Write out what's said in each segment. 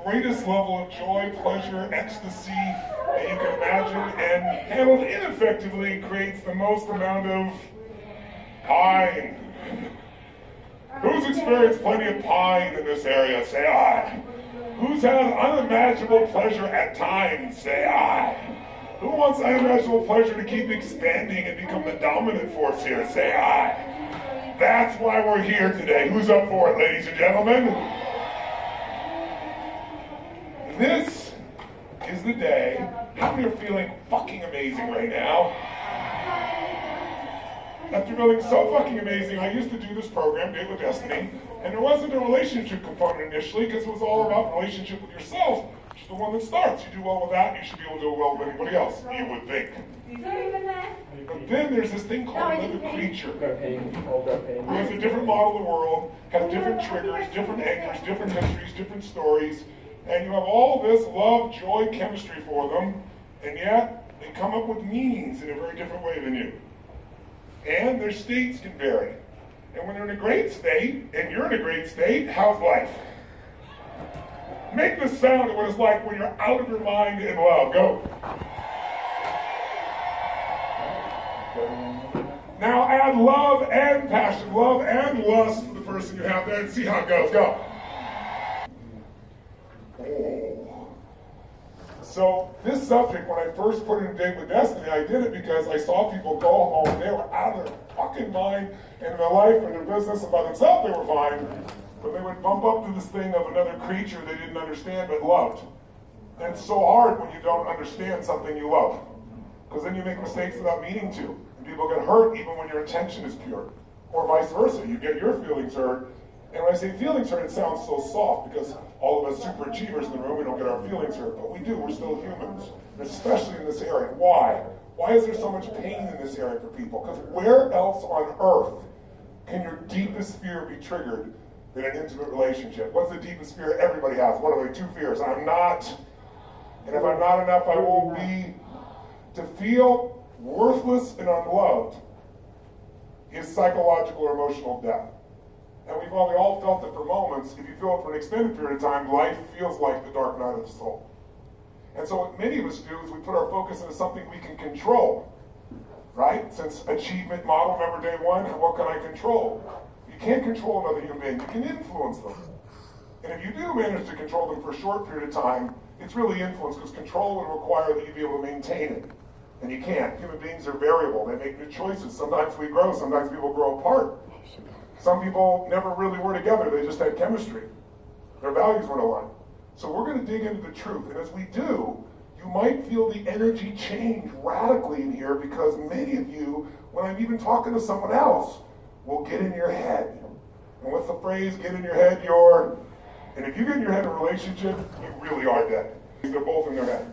greatest level of joy, pleasure, ecstasy that you can imagine, and handled ineffectively creates the most amount of pine. Who's experienced plenty of pine in this area? Say aye. Who's had unimaginable pleasure at times? Say aye. Who wants unimaginable pleasure to keep expanding and become the dominant force here? Say aye. That's why we're here today. Who's up for it, ladies and gentlemen? This is the day. How many are feeling fucking amazing right now? After feeling so fucking amazing, I used to do this program, Date with Destiny, and there wasn't a relationship component initially because it was all about relationship with yourself, which is the one that starts. You do well with that, you should be able to do well with anybody else, you would think. But then there's this thing called another creature. It has a different model of the world, has different triggers, different anchors, different histories, different stories, and you have all this love, joy, chemistry for them, and yet they come up with meanings in a very different way than you. And their states can vary. And when they're in a great state, and you're in a great state, how's life? Make the sound of what it's like when you're out of your mind in love. Go. Now add love and passion, love and lust for the person you have there, and see how it goes. Go. Oh. So this subject, when I first put it in Date with Destiny, I did it because I saw people go home, they were out of their fucking mind, and in their life and their business and by themselves they were fine, but they would bump up to this thing of another creature they didn't understand but loved. And it's so hard when you don't understand something you love, because then you make mistakes without meaning to, and people get hurt even when your intention is pure, or vice versa, you get your feelings hurt. And when I say feelings hurt, it sounds so soft because all of us super achievers in the room, we don't get our feelings hurt, but we do, we're still humans, especially in this area. Why? Why is there so much pain in this area for people? Because where else on earth can your deepest fear be triggered than an intimate relationship? What's the deepest fear everybody has? What are they? Two fears. I'm not, and if I'm not enough, I won't be. To feel worthless and unloved is psychological or emotional death. And we've probably all felt it for moments. If you feel it for an extended period of time, life feels like the dark night of the soul. And so what many of us do is we put our focus into something we can control, right? Since achievement model, remember day one, what can I control? You can't control another human being, you can influence them. And if you do manage to control them for a short period of time, it's really influence, because control would require that you be able to maintain it. And you can't. Human beings are variable, they make new choices. Sometimes we grow, sometimes people grow apart. Some people never really were together, they just had chemistry. Their values weren't aligned. So we're going to dig into the truth, and as we do, you might feel the energy change radically in here, because many of you, when I'm even talking to someone else, will get in your head. And what's the phrase, get in your head, you're... And if you get in your head in a relationship, you really are dead. They're both in their head.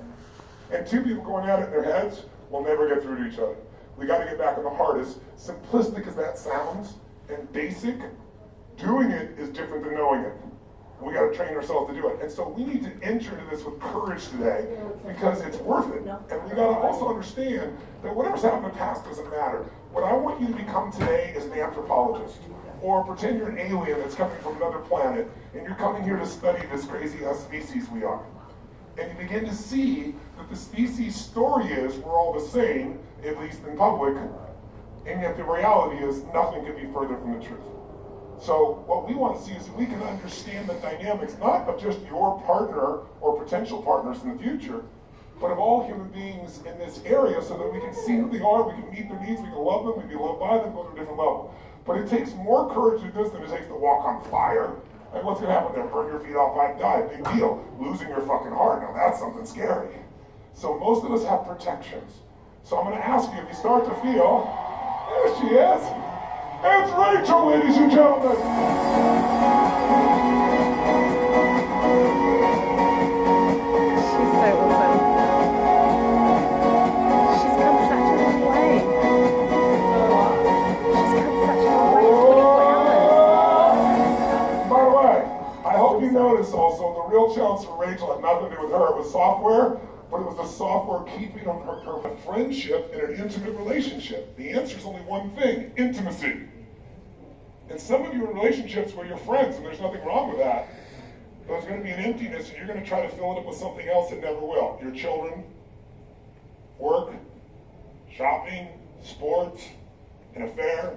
And two people going at it in their heads will never get through to each other. We got to get back in the heart. As simplistic as that sounds, and basic, doing it is different than knowing it. And we got to train ourselves to do it. And so we need to enter into this with courage today, because it's worth it. And we got to also understand that whatever's happened in the past doesn't matter. What I want you to become today is an anthropologist, or pretend you're an alien that's coming from another planet, and you're coming here to study this crazy species we are. And you begin to see that the species story is we're all the same, at least in public, and yet the reality is nothing can be further from the truth. So what we want to see is that we can understand the dynamics, not of just your partner or potential partners in the future, but of all human beings in this area, so that we can see who they are, we can meet their needs, we can love them, we can be loved by them, go to a different level. But it takes more courage to do this than it takes to walk on fire. Like, what's going to happen there? Burn your feet off, I die. Big deal. Losing your fucking heart. Now that's something scary. So most of us have protections. So I'm going to ask you, if you start to feel, there she is. It's Rachel, ladies and gentlemen. She's so awesome. She's come such a long way. She's come such a long way in 24 hours. By the way, I hope you notice also the real challenge for Rachel had nothing to do with her. It was software, but it was the software keeping her friendship in an intimate relationship. The answer is only one thing: intimacy. And some of you in relationships where you're friends, and there's nothing wrong with that, There's going to be an emptiness, and you're going to try to fill it up with something else that never will. Your children, work, shopping, sports, an affair.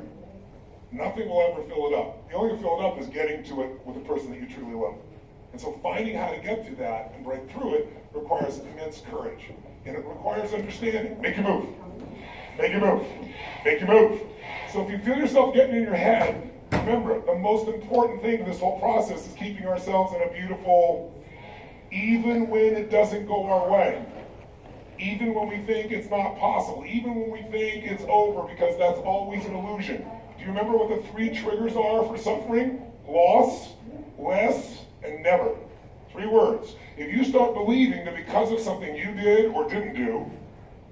Nothing will ever fill it up. The only thing to fill it up is getting to it with the person that you truly love. And so finding how to get to that and break through it requires immense courage. And it requires understanding. Make your move. Make your move. Make your move. So if you feel yourself getting in your head, remember, the most important thing in this whole process is keeping ourselves in a beautiful, even when it doesn't go our way. Even when we think it's not possible. Even when we think it's over, because that's always an illusion. Do you remember what the 3 triggers are for suffering? Loss, less, and never. 3 words. If you start believing that because of something you did or didn't do,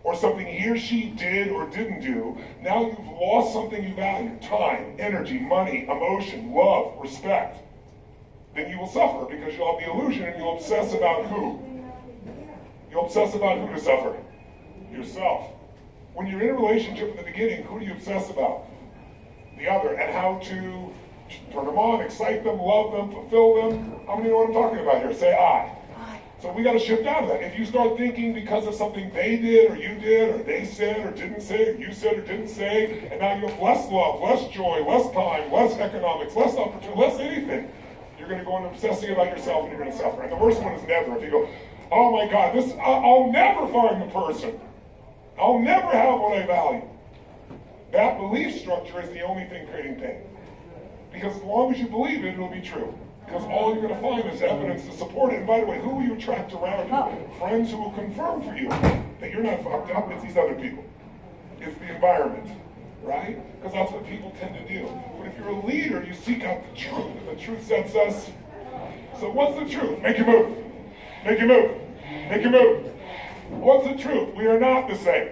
or something he or she did or didn't do, now you've lost something you value, time, energy, money, emotion, love, respect, then you will suffer because you'll have the illusion and you'll obsess about who? You'll obsess about who to suffer? Yourself. When you're in a relationship in the beginning, who do you obsess about? The other, and how to turn them on, excite them, love them, fulfill them. How many know what I'm talking about here? Say I. So we got to shift out of that. If you start thinking because of something they did or you did or they said or didn't say or you said or didn't say, and now you have less love, less joy, less time, less economics, less opportunity, less anything, you're going to go into obsessing about yourself and you're going to suffer. And the worst one is never. If you go, oh my God, I'll never find the person. I'll never have what I value. That belief structure is the only thing creating pain. Because as long as you believe it, it'll be true. Because all you're going to find is evidence to support it. And by the way, who will you attract around you? Friends who will confirm for you that you're not fucked up. It's these other people. It's the environment, right? Because that's what people tend to do. But if you're a leader, you seek out the truth. And the truth sets us. So what's the truth? Make your move. Make your move. Make your move. What's the truth? We are not the same.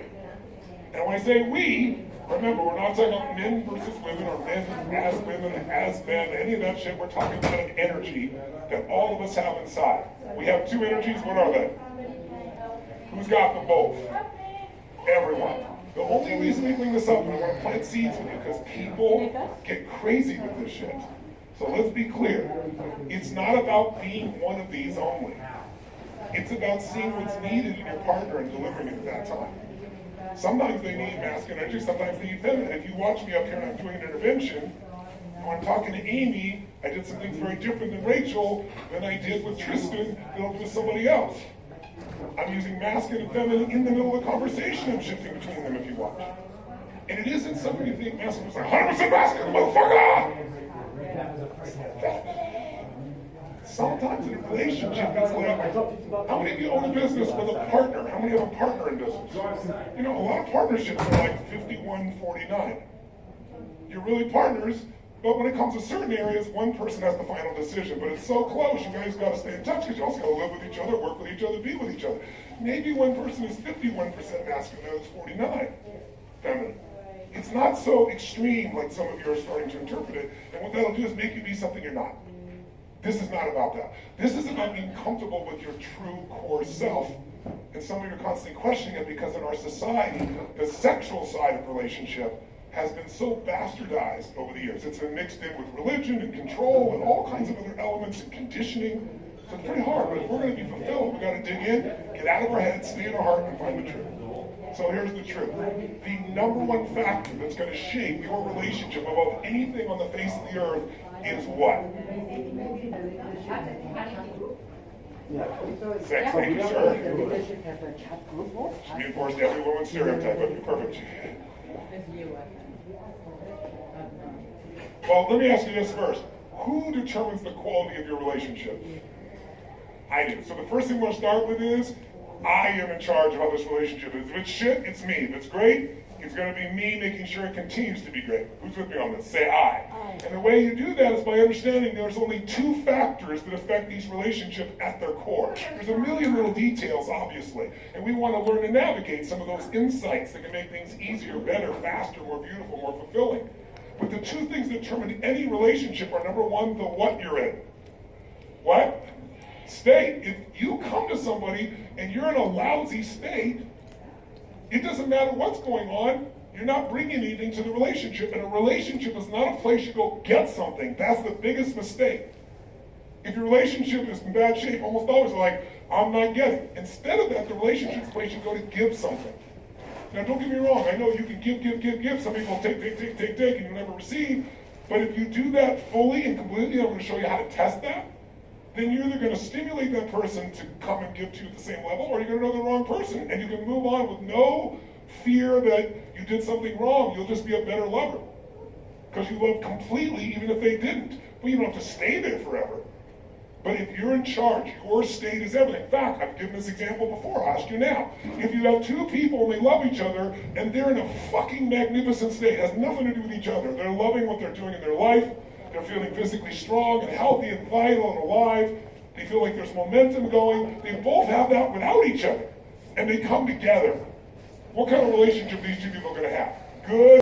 And when I say we, remember, we're not talking about men versus women or men as women, as men, any of that shit. We're talking about an energy that all of us have inside. We have 2 energies. What are they? Who's got them both? Everyone. The only reason we bring this up, and I want to plant seeds with you, because people get crazy with this shit. So let's be clear. It's not about being one of these only. It's about seeing what's needed in your partner and delivering it at that time. Sometimes they need masculine energy, sometimes they need feminine. If you watch me up here and I'm doing an intervention, when I'm talking to Amy, I did some things very different than Rachel than I did with Tristan than I did with somebody else. I'm using masculine and feminine in the middle of the conversation. I'm shifting between them if you watch. And it isn't something you think masculine is like 100% masculine, motherfucker! Sometimes in a relationship, it's like, how many of you own a business with a partner? How many have a partner in business? You know, a lot of partnerships are like 51-49. You're really partners, but when it comes to certain areas, one person has the final decision. But it's so close, you guys got to stay in touch because you also got to live with each other, work with each other, be with each other. Maybe one person is 51% masculine, the other is 49 feminine. It's not so extreme like some of you are starting to interpret it. And what that'll do is make you be something you're not. This is not about that. This is about being comfortable with your true core self. And some of you are constantly questioning it because in our society, the sexual side of relationship has been so bastardized over the years. It's been mixed in with religion and control and all kinds of other elements and conditioning. So it's pretty hard, but if we're going to be fulfilled, we've got to dig in, get out of our heads, stay in our heart, and find the truth. So here's the truth. The number one factor that's going to shape your relationship above anything on the face of the earth is what? Sex, thank you, sir. Should be enforced every woman's stereotype. Okay, perfect. Well, let me ask you this first. Who determines the quality of your relationship? I do. So the first thing we'll start with is, I am in charge of how this relationship is. If it's shit, it's me. If it's great, it's going to be me making sure it continues to be great. Who's with me on this? Say I. And the way you do that is by understanding there's only 2 factors that affect these relationships at their core. There's a million little details, obviously, and we want to learn to navigate some of those insights that can make things easier, better, faster, more beautiful, more fulfilling. But the 2 things that determine any relationship are, number 1, the what you're in. What? State. If you come to somebody and you're in a lousy state, it doesn't matter what's going on, you're not bringing anything to the relationship. And a relationship is not a place you go get something. That's the biggest mistake. If your relationship is in bad shape, almost always like, I'm not getting. Instead of that, the relationship place should go to give something. Now, don't get me wrong. I know you can give. Some people take, and you never receive. But if you do that fully and completely, I'm going to show you how to test that, then you're either going to stimulate that person to come and give to you at the same level, or you're going to know the wrong person, and you can move on with no fear that you did something wrong. You'll just be a better lover. Because you love completely, even if they didn't. But you don't have to stay there forever. But if you're in charge, your state is everything. In fact, I've given this example before, I'll ask you now. If you have two people and they love each other, and they're in a fucking magnificent state, it has nothing to do with each other. They're loving what they're doing in their life. They're feeling physically strong and healthy and vital and alive. They feel like there's momentum going. They both have that without each other. And they come together. What kind of relationship these two people are going to have? Good.